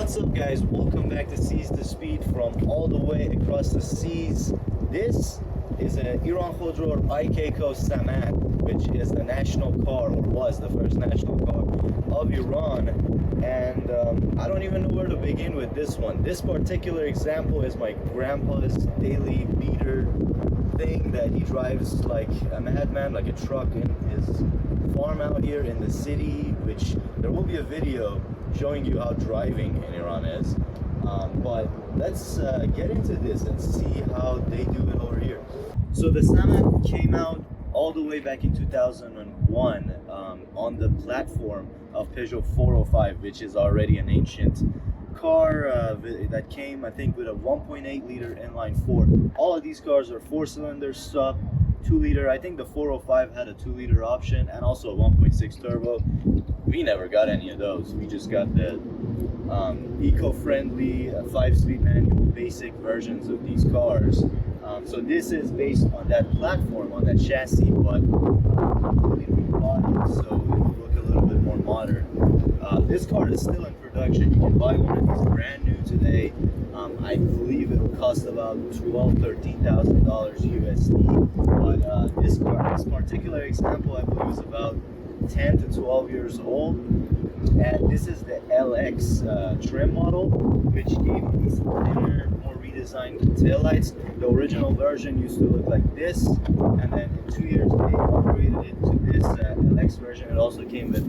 What's up, guys? Welcome back to Seize the Speed from all the way across the seas. This is an Iran Khodro IKCO Samand, which is the national car, or was the first national car of Iran. And I don't even know where to begin with this one. This particular example is my grandpa's daily beater thing that he drives like a madman, like a truck in his farm out here in the city, which there will be a video showing you how driving in Iran is. But let's get into this and see how they do it over here. So the Samand came out all the way back in 2001 on the platform of Peugeot 405, which is already an ancient car that came, I think, with a 1.8 liter inline four. All of these cars are 4-cylinder sub 2 liter. I think the 405 had a 2 liter option and also a 1.6 turbo. We never got any of those. We just got the eco-friendly 5-speed manual basic versions of these cars. So this is based on that platform, on that chassis, but completely remodeled, so it will look a little bit more modern. This car is still in production. You can buy one of these brand new today. I believe it will cost about $12,000–$13,000 USD. But this car, this particular example, I believe is about 10 to 12 years old. And this is the LX trim model, which gave these thinner, more redesigned taillights. The original version used to look like this, and then in 2 years they upgraded it to this LX version. It also came with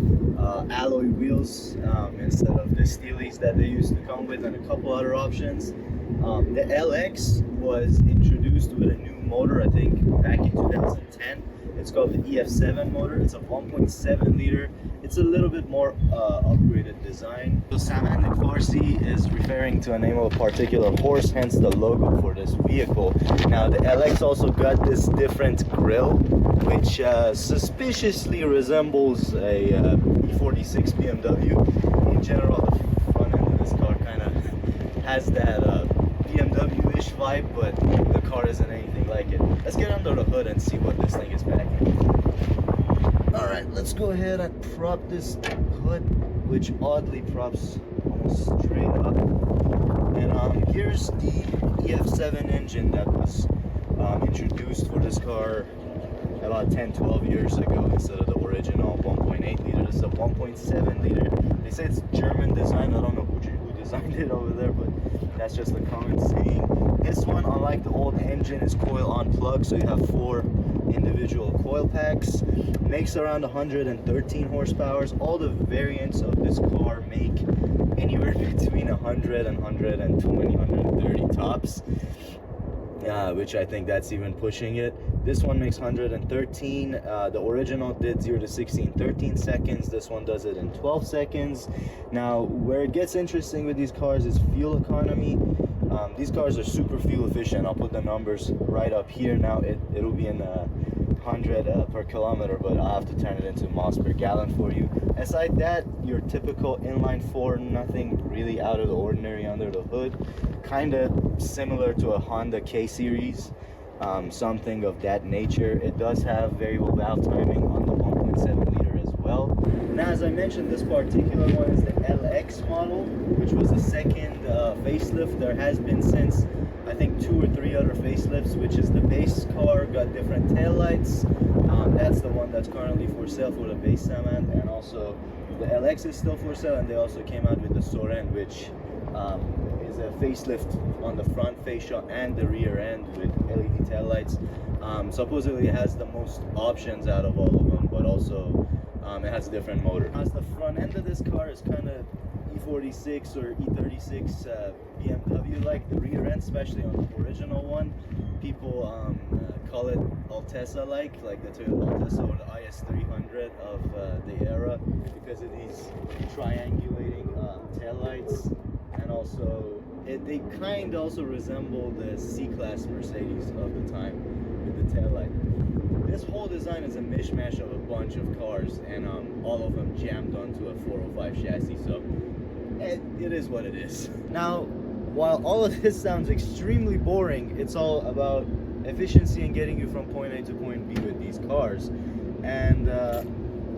alloy wheels instead of the steelies that they used to come with, and a couple other options. The LX was introduced with a new motor, I think, back in 2010. It's called the EF7 motor. It's a 1.7 liter. It's a little bit more upgraded design. So Samand in Farsi is referring to a name of a particular horse, hence the logo for this vehicle. Now the LX also got this different grille, which suspiciously resembles a E46 BMW. In general, the front end of this car kind of has that BMW-ish vibe, but the car isn't anything like it. Let's get under the hood and see what this thing is packing. Alright, let's go ahead and prop this hood, which oddly props almost straight up. And here's the EF7 engine that was introduced for this car about 10–12 years ago instead of the original 1.8 liter. This is a 1.7 liter. They say it's German design. I don't know who designed it over there, but that's just the common saying. This one, unlike the old engine, is coil on plug, so you have 4 individual coil packs. Makes around 113 horsepower. All the variants of this car make anywhere between 100 and 120, 130 tops, which I think that's even pushing it. This one makes 113. The original did 0 to 60 in 13 seconds. This one does it in 12 seconds. Now, where it gets interesting with these cars is fuel economy. These cars are super fuel efficient. I'll put the numbers right up here. Now it'll be in 100 per kilometer, but I'll have to turn it into miles per gallon for you. Aside that, your typical inline 4, nothing really out of the ordinary under the hood. Kind of similar to a Honda K series, something of that nature. It does have variable valve timing on the 1.7 liter as well. Now, as I mentioned, this particular one is the LX model, which was the second facelift. There has been since, I think, 2 or 3 other facelifts, which is the base car got different taillights. That's the one that's currently for sale for the base Samand, and also the LX is still for sale, and they also came out with the Soren, which is a facelift on the front fascia and the rear end with LED taillights. Supposedly it has the most options out of all of them, but also it has a different motor. As the front end of this car is kind of E46 or E36 BMW, like the rear end, especially on the original one, people call it Altessa like the Toyota Altessa or the IS300 of the era, because of these triangulating taillights, and also they kind of also resemble the C-Class Mercedes of the time with the taillight. This whole design is a mishmash of a bunch of cars, and all of them jammed onto a 405 chassis, so it is what it is. Now, while all of this sounds extremely boring, it's all about efficiency and getting you from point A to point B with these cars. And the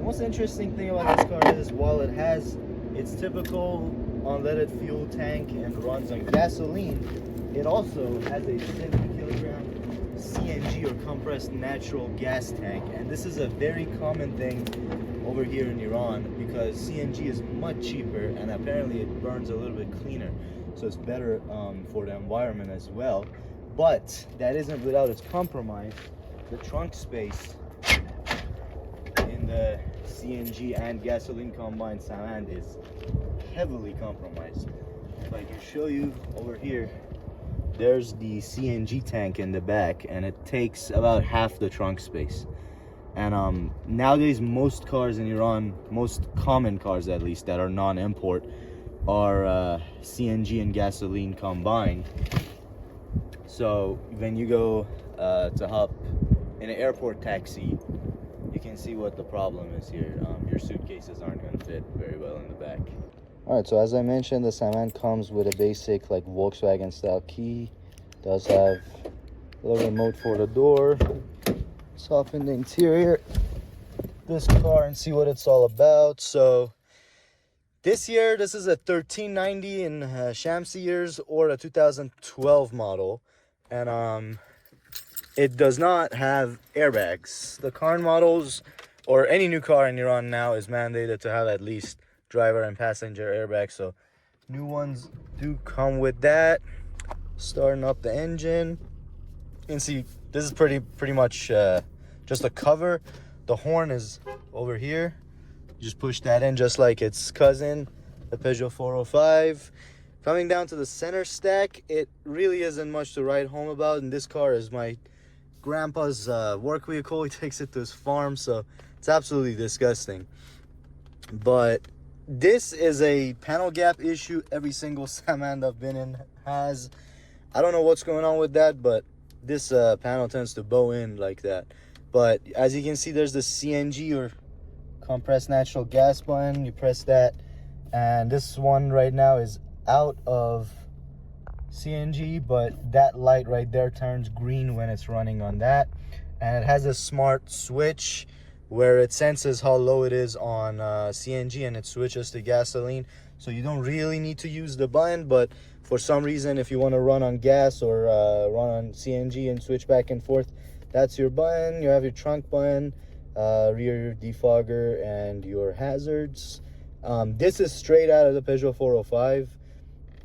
most interesting thing about this car is, while it has its typical unleaded fuel tank and runs on gasoline, it also has a 70-kilogram CNG or compressed natural gas tank. And this is a very common thing over here in Iran because CNG is much cheaper and apparently it burns a little bit cleaner. So it's better for the environment as well. But that isn't without its compromise. The trunk space in the CNG and gasoline combined Samand is heavily compromised. If I can show you over here, there's the CNG tank in the back and it takes about half the trunk space. And nowadays most cars in Iran, most common cars at least that are non-import, are CNG and gasoline combined. So when you go to hop in an airport taxi, you can see what the problem is here. Your suitcases aren't going to fit very well in the back. Alright, so as I mentioned, the Samand comes with a basic like Volkswagen style key. Does have a little remote for the door. Let's hop in the interior this car and see what it's all about. So this year, this is a 1390 in Shamsi years or a 2012 model. And it does not have airbags. The current models, or any new car in Iran now, is mandated to have at least driver and passenger airbags. So new ones do come with that. Starting up the engine, you can see this is pretty much just a cover. The horn is over here. You just push that in just like its cousin, the Peugeot 405. Coming down to the center stack, it really isn't much to write home about. And this car is my grandpa's work vehicle. He takes it to his farm, so it's absolutely disgusting. But this is a panel gap issue every single Samand I've been in has. I don't know what's going on with that, but this panel tends to bow in like that. But as you can see, there's the CNG or compressed natural gas button. You press that, and this one right now is out of CNG, but that light right there turns green when it's running on that. And it has a smart switch where it senses how low it is on CNG and it switches to gasoline. So you don't really need to use the button, but for some reason, if you want to run on gas or run on CNG and switch back and forth, that's your button. You have your trunk button, rear defogger, and your hazards. This is straight out of the Peugeot 405,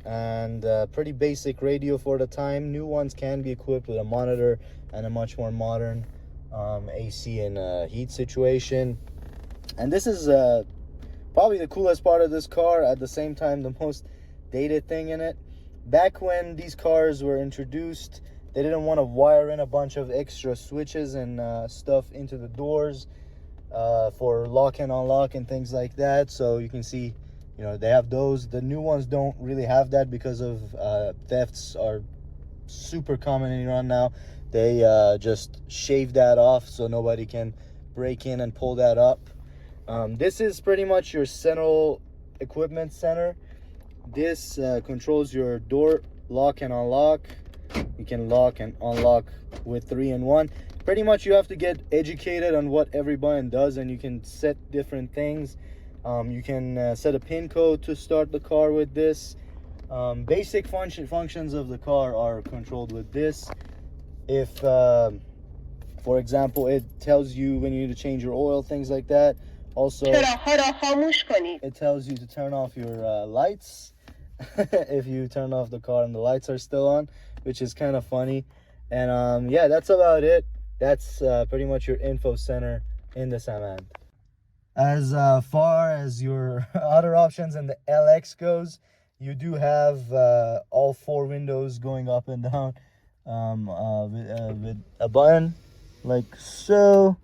and pretty basic radio for the time. New ones can be equipped with a monitor and a much more modern AC and heat situation. And this is probably the coolest part of this car, at the same time the most dated thing in it. Back when these cars were introduced, they didn't want to wire in a bunch of extra switches and stuff into the doors for lock and unlock and things like that. So you can see, you know, they have those. The new ones don't really have that because of thefts are super common in Iran now. They just shave that off so nobody can break in and pull that up. This is pretty much your central equipment center. This controls your door lock and unlock. You can lock and unlock with 3-in-1. Pretty much you have to get educated on what every button does, and you can set different things. You can set a pin code to start the car with this. Basic functions of the car are controlled with this. If for example, it tells you when you need to change your oil, things like that. Also, it tells you to turn off your lights if you turn off the car and the lights are still on, which is kind of funny. And yeah, that's about it. That's pretty much your info center in the Samand. As far as your other options in the LX goes, you do have all 4 windows going up and down with a button like so,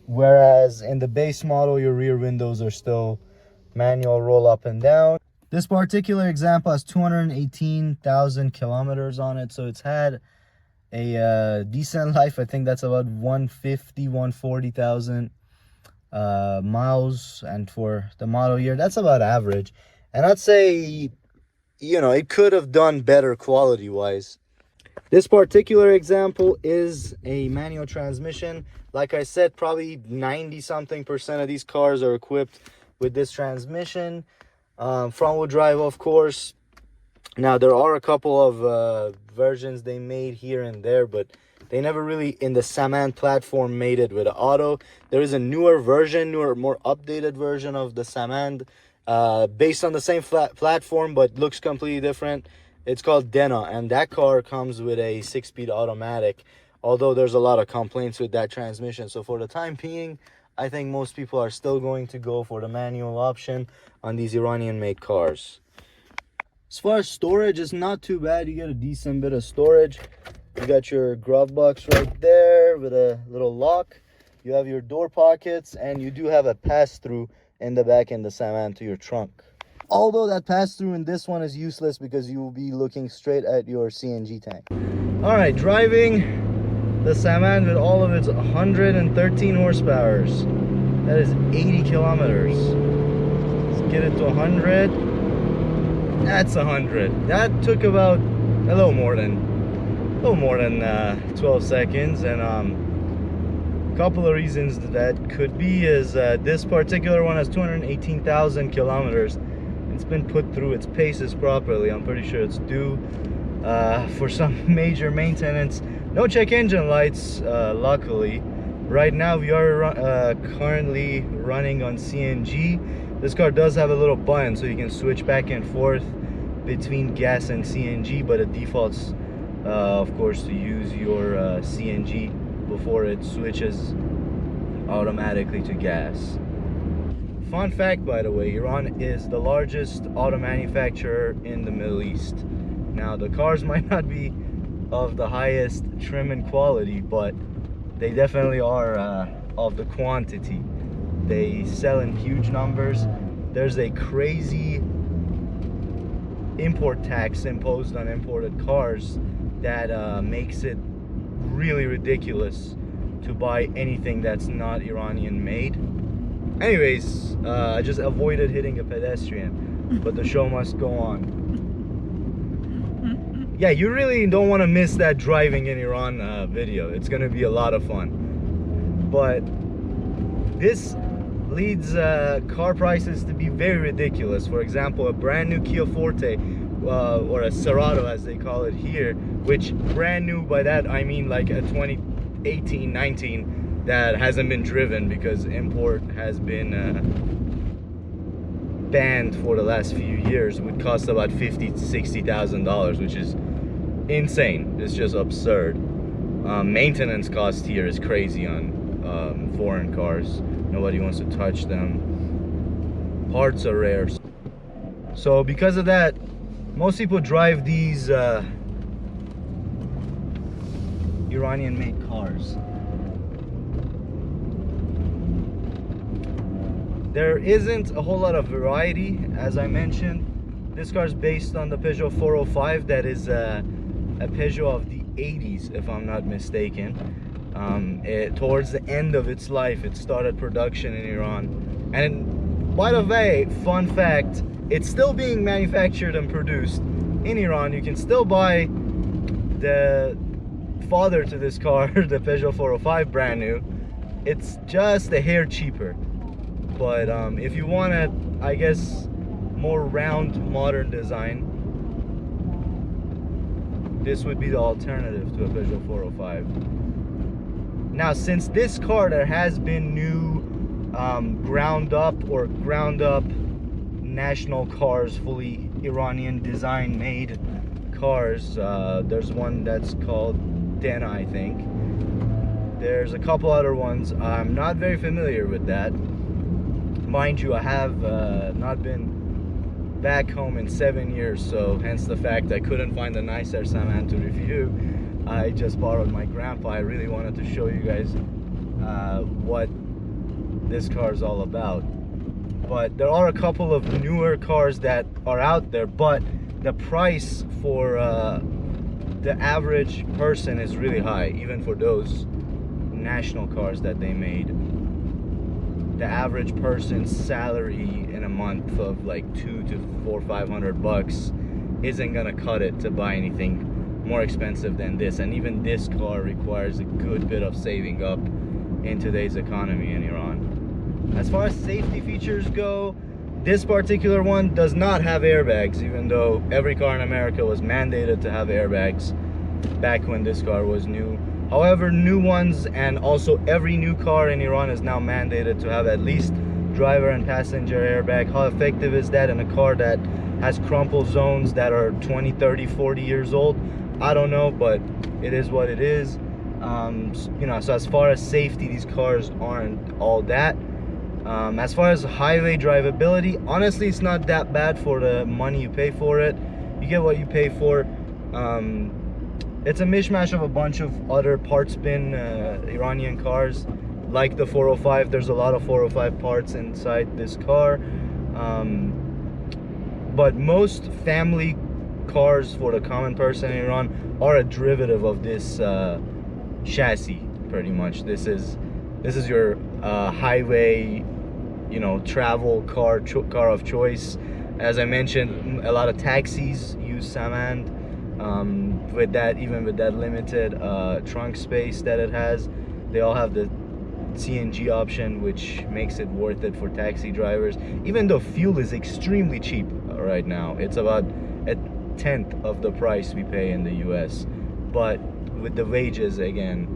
whereas in the base model your rear windows are still manual roll up and down. This particular example has 218,000 kilometers on it, so it's had a decent life. I think that's about 140,000 miles, and for the model year, that's about average. And I'd say, you know, it could have done better quality wise. This particular example is a manual transmission. Like I said, probably 90-something% of these cars are equipped with this transmission. Front-wheel drive, of course. Now, there are a couple of versions they made here and there, but they never really, in the Samand platform, made it with auto. There is a newer version, more updated version of the Samand, based on the same platform, but looks completely different. It's called Dena, and that car comes with a 6-speed automatic, although there's a lot of complaints with that transmission. So for the time being, I think most people are still going to go for the manual option on these Iranian-made cars. As far as storage, it's not too bad. You get a decent bit of storage. You got your glove box right there with a little lock. You have your door pockets, and you do have a pass-through in the back in the Samand to your trunk. Although that pass-through in this one is useless because you will be looking straight at your CNG tank. All right, driving the Samand with all of its 113 horsepower. That is 80 kilometers. Let's get it to 100. That's 100. That took about a little more than 12 seconds, and a couple of reasons that could be is this particular one has 218,000 kilometers. It's been put through its paces properly. I'm pretty sure it's due for some major maintenance. No check engine lights, luckily. Right now we are currently running on CNG. This car does have a little button so you can switch back and forth between gas and CNG, but it defaults of course to use your CNG before it switches automatically to gas. Fun fact, by the way, Iran is the largest auto manufacturer in the Middle East. Now, the cars might not be of the highest trim and quality, but they definitely are of the quantity. They sell in huge numbers. There's a crazy import tax imposed on imported cars that makes it really ridiculous to buy anything that's not Iranian made. Anyways, I just avoided hitting a pedestrian, but the show must go on. Yeah, you really don't want to miss that driving in Iran video. It's gonna be a lot of fun. But this leads car prices to be very ridiculous. For example, a brand new Kia Forte, or a Cerato as they call it here, which brand new, by that I mean like a 2018-19 that hasn't been driven because import has been banned for the last few years, would cost about $50,000 to $60,000, which is insane. It's just absurd. Maintenance cost here is crazy on foreign cars. Nobody wants to touch them. Parts are rare. So because of that, most people drive these Iranian made cars. There isn't a whole lot of variety, as I mentioned. This car is based on the Peugeot 405. That is a Peugeot of the 80s, if I'm not mistaken. Towards the end of its life, it started production in Iran. And by the way, fun fact, it's still being manufactured and produced in Iran. You can still buy the father to this car, the Peugeot 405 brand new. It's just a hair cheaper. But if you want a, I guess, more round modern design, this would be the alternative to a Peugeot 405. Now, since this car, there has been new ground up national cars, fully Iranian design made cars. There's one that's called Dena, I think. There's a couple other ones. I'm not very familiar with that. Mind you, I have not been back home in 7 years, so hence the fact I couldn't find a nicer Samand to review. I just borrowed my grandpa. I really wanted to show you guys what this car is all about. But there are a couple of newer cars that are out there, but the price for the average person is really high, even for those national cars that they made. The average person's salary in a month of like $200 to $500 isn't gonna cut it to buy anything more expensive than this. And even this car requires a good bit of saving up in today's economy in Iran. As far as safety features go, This particular one does not have airbags, even though every car in America was mandated to have airbags back when this car was new. However, new ones and also every new car in Iran is now mandated to have at least driver and passenger airbag. How effective is that in a car that has crumple zones that are 20, 30, 40 years old? I don't know, but it is what it is. You know, so as far as safety, these cars aren't all that. As far as highway drivability, honestly, it's not that bad for the money you pay for it. You get what you pay for. It's a mishmash of a bunch of other parts bin Iranian cars, like the 405. There's a lot of 405 parts inside this car. But most family cars for the common person in Iran are a derivative of this chassis, pretty much. This is your highway, you know, travel car of choice. As I mentioned, a lot of taxis use Samand. With that, even with that limited trunk space that it has, they all have the CNG option, which makes it worth it for taxi drivers. Even though fuel is extremely cheap right now, it's about a tenth of the price we pay in the US, but with the wages again.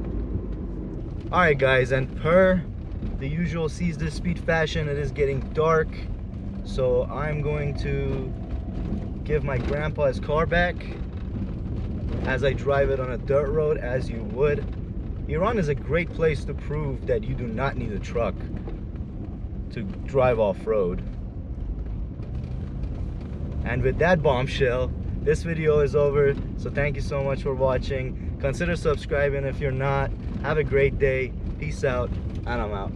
All right, guys, and per the usual seize the speed fashion, it is getting dark, so I'm going to give my grandpa his car back as I drive it on a dirt road, as you would. Iran is a great place to prove that you do not need a truck to drive off-road. And with that bombshell, this video is over, so thank you so much for watching. Consider subscribing if you're not. Have a great day. Peace out, and I'm out.